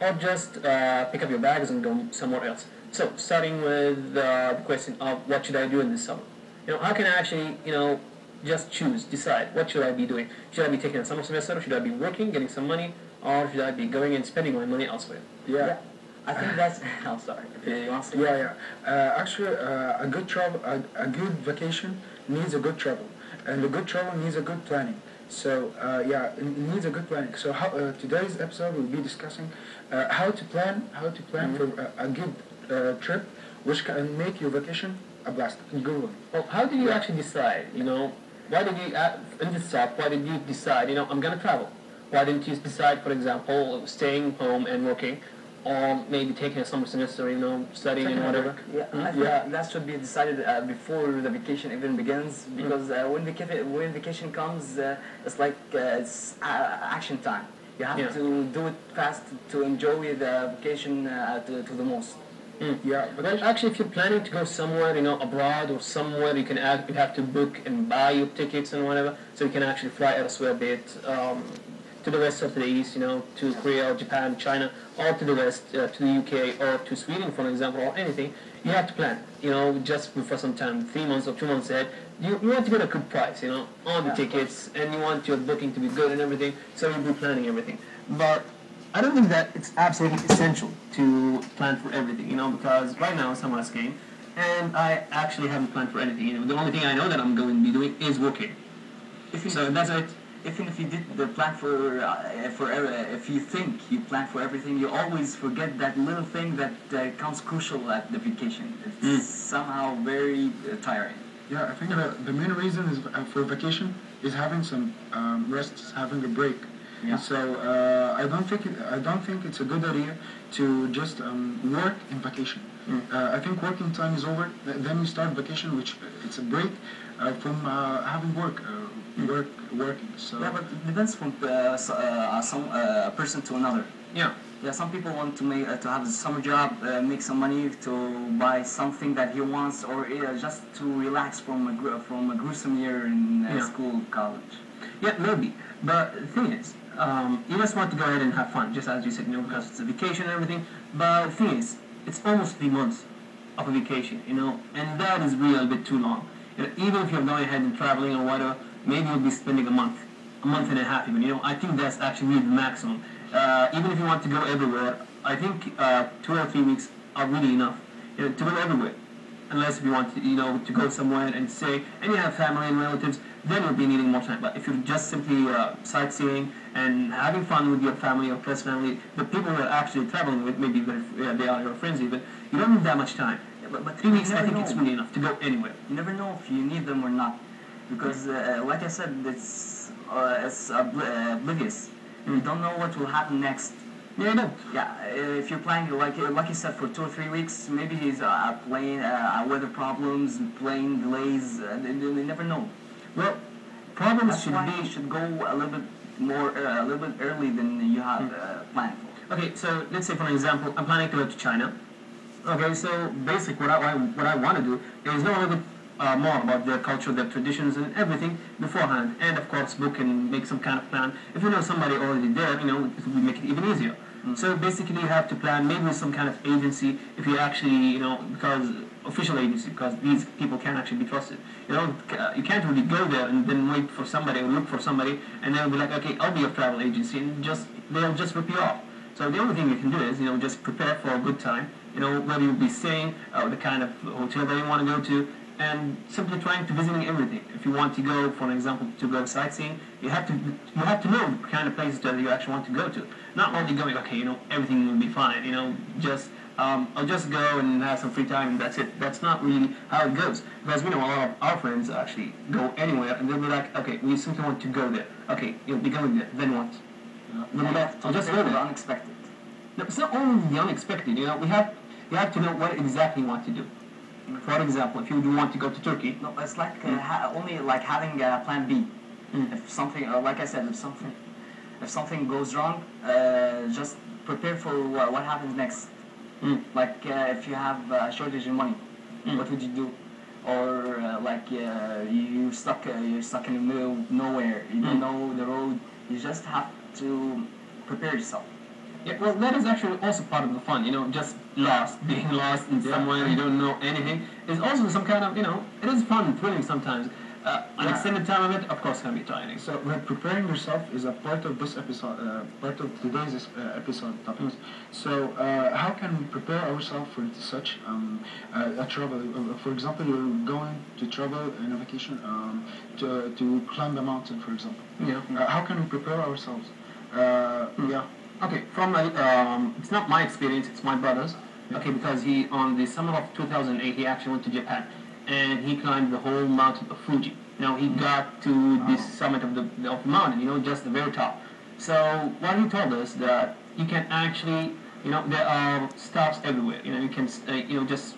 or just pick up your bags and go somewhere else. So, starting with the question of what should I do in this summer? How can I actually, just choose, decide what should I be doing? Should I be taking a summer semester? Should I be working, getting some money, or should I be going and spending my money elsewhere? Yeah. I think that's. I'm sorry. You want to say? Actually, a good travel, a good vacation needs a good travel, and a good travel needs a good planning. So it needs a good planning. So today's episode we'll be discussing how to plan for a good trip, which can make your vacation a blast and good one. Well, how did you actually decide? Why did you in this talk? Why did you decide? I'm gonna travel. Why didn't you decide, for example, staying home and working, or maybe taking a summer semester, studying and whatever? I think that should be decided before the vacation even begins, because when vacation comes, it's like it's action time. You have to do it fast to enjoy the vacation to the most. But actually, if you're planning to go somewhere, abroad or somewhere, you have to book and buy your tickets and whatever, so you can actually fly elsewhere, be it to the west or to the east, to Korea or Japan, China, or to the west, to the UK or to Sweden, for example, or anything. You have to plan, just for some time, 3 months or 2 months ahead. You want to get a good price, on the tickets, and you want your booking to be good and everything, so you'll be planning everything. But I don't think that it's absolutely essential to plan for everything, because right now summer's came, and I actually haven't planned for anything. The only thing I know that I'm going to be doing is working. So that's it. Even if you did the plan if you think you plan for everything, you always forget that little thing that comes crucial at the vacation. It's somehow very tiring. Yeah, I think the main reason is for vacation is having some rest, having a break. Yeah. So I don't think it's a good idea to just work in vacation. I think working time is over. Then you start vacation, which it's a break from having working. So yeah, but it depends from some person to another. Yeah. Yeah, some people want to have a summer job, make some money to buy something that he wants, or just to relax from a gruesome year in school, college. Yeah, maybe. But the thing is, you just want to go ahead and have fun, just as you said, because it's a vacation and everything. But the thing is, it's almost 3 months of a vacation, and that is really a bit too long. Even if you're going ahead and traveling or whatever, maybe you'll be spending a month and a half even. I think that's actually really the maximum. Even if you want to go everywhere, I think 2 or 3 weeks are really enough to go everywhere. Unless if you want to go somewhere and stay, and you have family and relatives, then you'll be needing more time. But if you're just simply sightseeing and having fun with your family or close family, the people you're actually traveling with, maybe they are your friends even, you don't need that much time. But 3 weeks, I think it's really enough to go anywhere. You never know if you need them or not, because like I said, it's oblivious. You don't know what will happen next. Yeah, I know. Yeah, if you're planning, like you said, for 2 or 3 weeks, maybe he's plane weather problems, plane delays. They never know. Well, problems should go a little bit early than you have planned for. Okay, so let's say for example, I'm planning to go to China. Okay, so basically what I want to do is know a little bit more about their culture, their traditions, and everything beforehand, and of course book and make some kind of plan. If you know somebody already there, it will make it even easier. So basically you have to plan maybe with some kind of agency, if you actually, because official agency, because these people can't actually be trusted. You can't really go there and then wait for somebody or look for somebody, and they'll be like, okay, I'll be your travel agency, and they'll just rip you off. So the only thing you can do is, just prepare for a good time, where you'll be staying, the kind of hotel that you want to go to, and simply trying to visiting everything. If you want to go, for example, to go sightseeing, you have to know the kind of places that you actually want to go to. Not only going, okay, everything will be fine, I'll just go and have some free time and that's it. That's not really how it goes. Because we know a lot of our friends actually go anywhere and they'll be like, okay, we simply want to go there. Okay, you'll be going there, then what? I'll just go there. Unexpected. No, it's not only the unexpected, you have to know what exactly you want to do. For example, if you do want to go to Turkey. No, it's like only like having plan B. If something, like I said, if something goes wrong, just prepare for what happens next. Like if you have a shortage in money, what would you do? Or you're stuck in the middle of nowhere. You don't know the road. You just have to prepare yourself. Yeah, well, that is actually also part of the fun, just being lost in somewhere you don't know anything is also some kind of, it is fun, thrilling sometimes. An extended time of it, of course, can be tiring. So preparing yourself is a part of this episode, part of today's episode topics. So how can we prepare ourselves for such a travel? For example, you're going to travel in a vacation to climb a mountain, for example. Yeah. How can we prepare ourselves? Yeah. Okay, it's not my experience, it's my brother's. Okay, because on the summer of 2008, he actually went to Japan. And he climbed the whole mountain of Fuji. He got to the summit of the mountain, just the very top. So what he told us that you can actually, there are stops everywhere. You can, just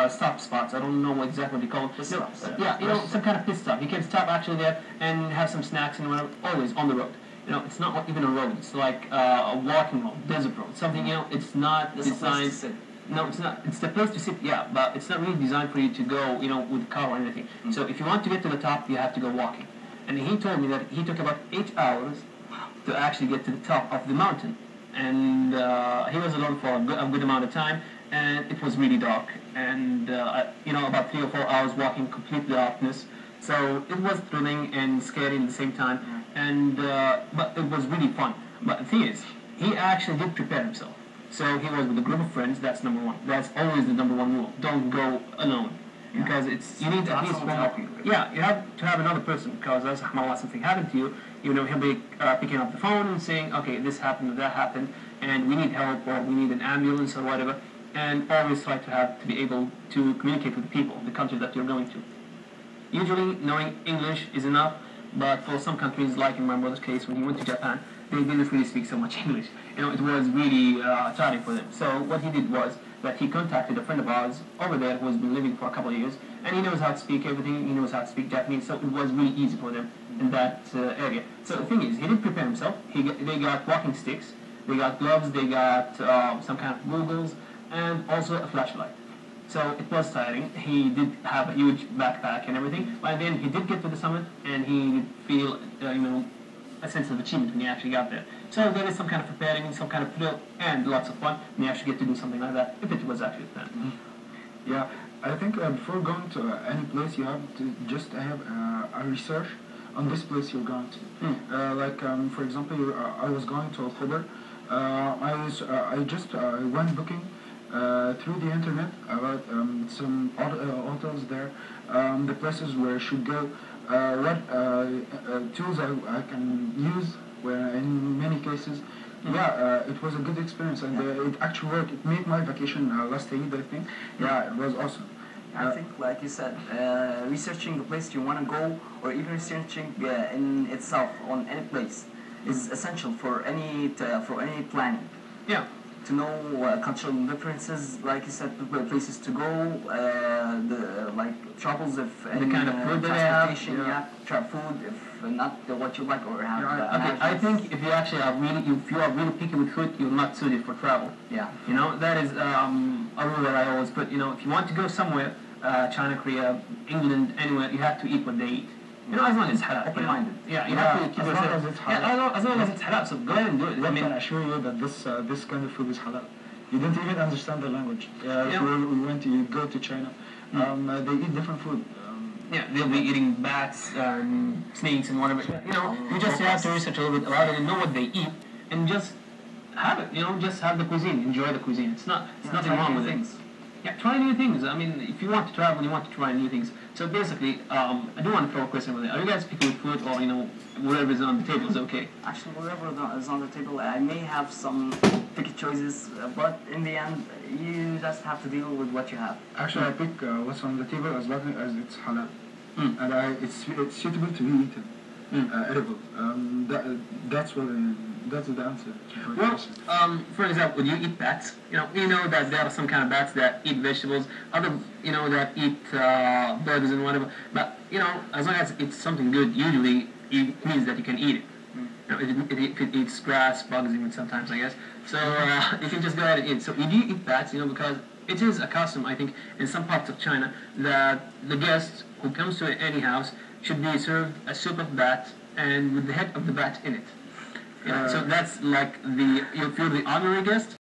stop spots. I don't know exactly what they call it. Pit stops. Yeah, some kind of pit stop. You can stop actually there and have some snacks and whatever, always on the road. It's not even a road. It's like a walking road, desert road. Something, it's not designed. No, it's not. It's the place to sit, yeah, but it's not really designed for you to go, with a car or anything. So if you want to get to the top, you have to go walking. And he told me that he took about 8 hours to actually get to the top of the mountain. And he was alone for a good amount of time, and it was really dark. And, about 3 or 4 hours walking complete darkness. So it was thrilling and scary at the same time. And but it was really fun. But the thing is, he actually did prepare himself. So he was with a group of friends. That's number one. That's always the number one rule. Don't go alone, because you need at least one. Help you. Yeah, you have to have another person, because as something happened to you, he'll be picking up the phone and saying, okay, this happened or that happened, and we need help or we need an ambulance or whatever. And always try to be able to communicate with the people, the country that you're going to. Usually, knowing English is enough, but for some countries, like in my brother's case, when he went to Japan, they didn't really speak so much English. It was really tiring for them. So what he did was that he contacted a friend of ours over there who has been living for a couple of years, and he knows how to speak everything. He knows how to speak Japanese, so it was really easy for them in that area. So the thing is, he did prepare himself. They got walking sticks, they got gloves, they got some kind of goggles, and also a flashlight. So it was tiring. He did have a huge backpack and everything, but then he did get to the summit, and he did feel, a sense of achievement when you actually got there. So there is some kind of preparing, some kind of thrill, and lots of fun when you actually get to do something like that, if it was actually planned. Yeah, I think before going to any place, you have to just have a research on this place you're going to. For example, I was going to Al-Khobar. I just went booking through the internet about some hotels there, the places where I should go, what tools I can use. Where in many cases, it was a good experience, and it actually worked. It made my vacation last Eid, I think. Yeah, it was awesome. I think, like you said, researching the place you want to go, or even researching in itself on any place, is essential for any planning. Yeah. To know cultural differences, like you said, places to go, the troubles if any the kind of food that they have, food if not what you like or have. Okay, I think if you actually are really picky with food, you're not suited for travel. Yeah. That is a rule that I always put. If you want to go somewhere, China, Korea, England, anywhere, you have to eat what they eat. As long as it's halal. Open-minded. Yeah, you have to keep yourself. As long as it's halal, so go ahead and do it. I can assure you that this kind of food is halal. You don't even understand the language. If we go to China, they eat different food. They'll be eating bats and snakes and whatever. You just have to research a little bit about it and know what they eat, and just have it. Just have the cuisine, enjoy the cuisine. It's nothing wrong with it. Yeah, try new things. I mean, if you want to travel, you want to try new things. So basically, I do want to throw a question over there. Are you guys picky with food, or whatever is on the table is okay? Actually, whatever is on the table, I may have some picky choices, but in the end, you just have to deal with what you have. Actually, I pick what's on the table as long as it's halal, and it's suitable to be eaten, edible. That's the answer. Well, for example, would you eat bats? You know that there are some kind of bats that eat vegetables, other, that eat burgers and whatever. But, as long as it's something good, usually it means that you can eat it. If it eats grass, bugs even sometimes, I guess. So you can just go ahead and eat. So you do eat bats, because it is a custom, I think, in some parts of China, that the guest who comes to any house should be served a soup of bat and with the head of the bat in it. Yeah, so that's like if you're the honorary guest,